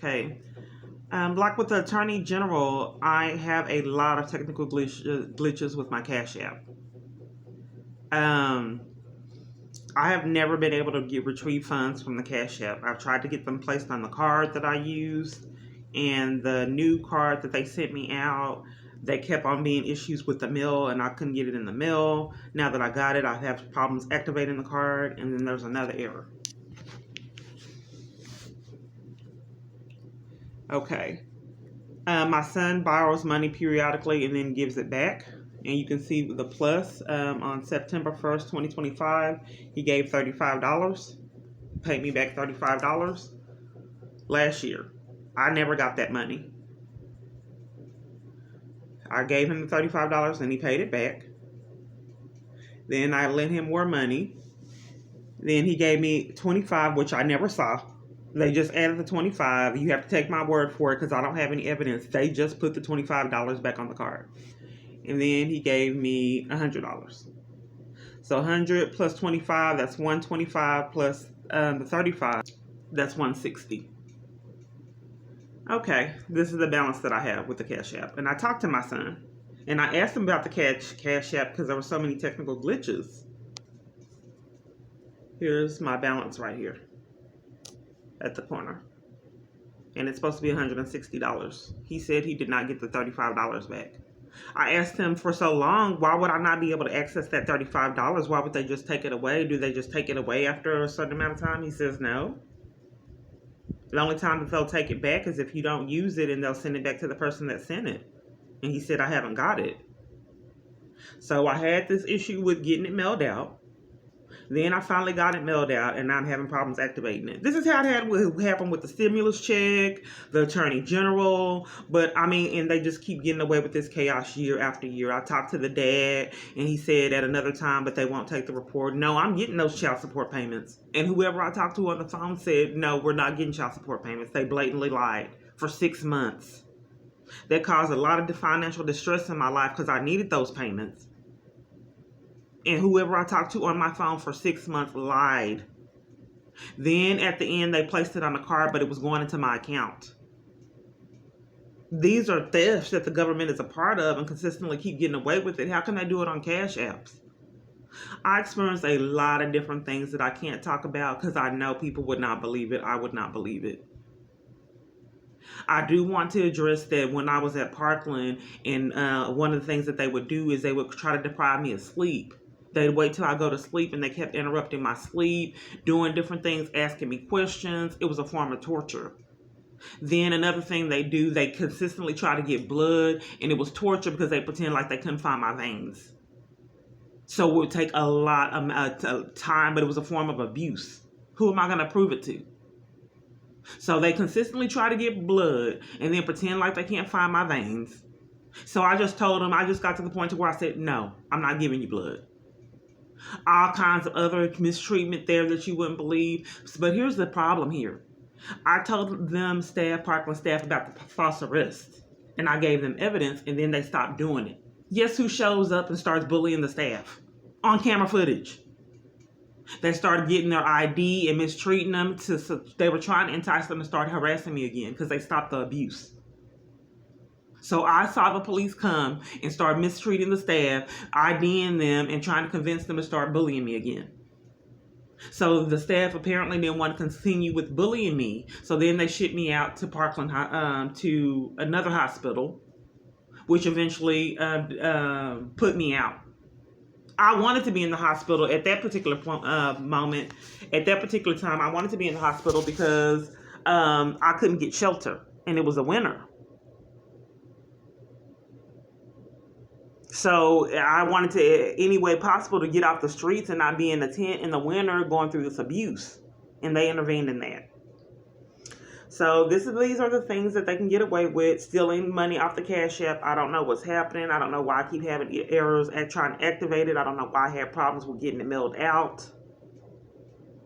Okay. Like with the Attorney General, I have a lot of technical glitches with my Cash App. I have never been able to retrieve funds from the Cash App. I've tried to get them placed on the card that I used, and the new card that they sent me out, they kept on being issues with the mail, and I couldn't get it in the mail. Now that I got it, I have problems activating the card, and then there's another error. Okay. My son borrows money periodically and then gives it back. And you can see the plus on September 1st, 2025, he gave $35, paid me back $35 last year. I never got that money. I gave him the $35 and he paid it back. Then I lent him more money. Then he gave me $25, which I never saw. They just added the $25. You have to take my word for it because I don't have any evidence. They just put the $25 back on the card. And then he gave me $100. So 100 plus 25, that's 125 plus the 35, that's 160. Okay, this is the balance that I have with the Cash App. And I talked to my son, and I asked him about the Cash App because there were so many technical glitches. Here's my balance right here at the corner. And it's supposed to be $160. He said he did not get the $35 back. I asked him for so long, why would I not be able to access that $35? Why would they just take it away? Do they just take it away after a certain amount of time? He says no. The only time that they'll take it back is if you don't use it, and they'll send it back to the person that sent it. And he said, I haven't got it. So I had this issue with getting it mailed out. Then I finally got it mailed out, and now I'm having problems activating it. This is how it happened with the stimulus check, the Attorney General, but I mean, and they just keep getting away with this chaos year after year. I talked to the dad, and he said at another time, but they won't take the report. No, I'm getting those child support payments. And whoever I talked to on the phone said, no, we're not getting child support payments. They blatantly lied for 6 months. That caused a lot of financial distress in my life because I needed those payments. And whoever I talked to on my phone for 6 months lied. Then at the end, they placed it on the card, but it was going into my account. These are thefts that the government is a part of and consistently keep getting away with it. How can they do it on Cash Apps? I experienced a lot of different things that I can't talk about because I know people would not believe it. I would not believe it. I do want to address that when I was at Parkland, and one of the things that they would do is they would try to deprive me of sleep. They'd wait till I go to sleep, and they kept interrupting my sleep, doing different things, asking me questions. It was a form of torture. Then another thing they do, they consistently try to get blood, and it was torture because they pretend like they couldn't find my veins. So it would take a lot of time, but it was a form of abuse. Who am I going to prove it to? So they consistently try to get blood and then pretend like they can't find my veins. So I just told them, I just got to the point to where I said, no, I'm not giving you blood. All kinds of other mistreatment there that you wouldn't believe. But here's the problem here. I told them Parkland staff about the false arrest, and I gave them evidence, and then they stopped doing it. Guess who shows up and starts bullying the staff? On camera footage. They started getting their ID and mistreating them. So they were trying to entice them to start harassing me again because they stopped the abuse. So I saw the police come and start mistreating the staff, IDing them, and trying to convince them to start bullying me again. So the staff apparently didn't want to continue with bullying me. So then they shipped me out to Parkland, to another hospital, which eventually put me out. I wanted to be in the hospital at that particular moment. At that particular time, I wanted to be in the hospital because I couldn't get shelter, and it was a winter. So I wanted to, any way possible, to get off the streets and not be in a tent in the winter going through this abuse. And they intervened in that. So these are the things that they can get away with. Stealing money off the Cash App. I don't know what's happening. I don't know why I keep having errors at trying to activate it. I don't know why I have problems with getting it mailed out.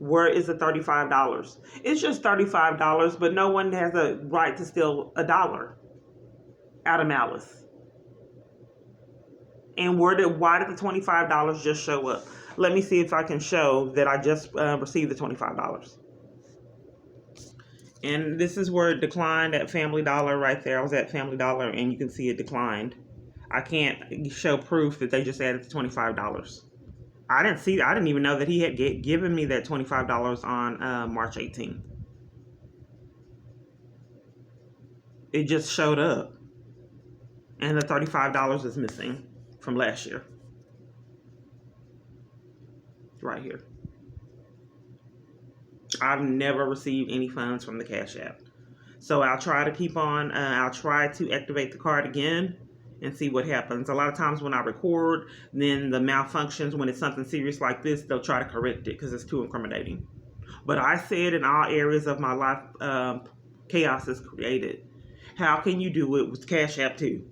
Where is the $35? It's just $35, but no one has a right to steal $1 out of malice. And why did the $25 just show up? Let me see if I can show that I just received the $25. And this is where it declined at Family Dollar right there. I was at Family Dollar and you can see it declined. I can't show proof that they just added the $25. I didn't even know that he had given me that $25 on March 18th. It just showed up. And the $35 is missing from last year. Right here. I've never received any funds from the Cash App. So I'll try to I'll try to activate the card again and see what happens. A lot of times when I record, then the malfunctions, when it's something serious like this, they'll try to correct it because it's too incriminating. But I said in all areas of my life, chaos is created. How can you do it with Cash App too?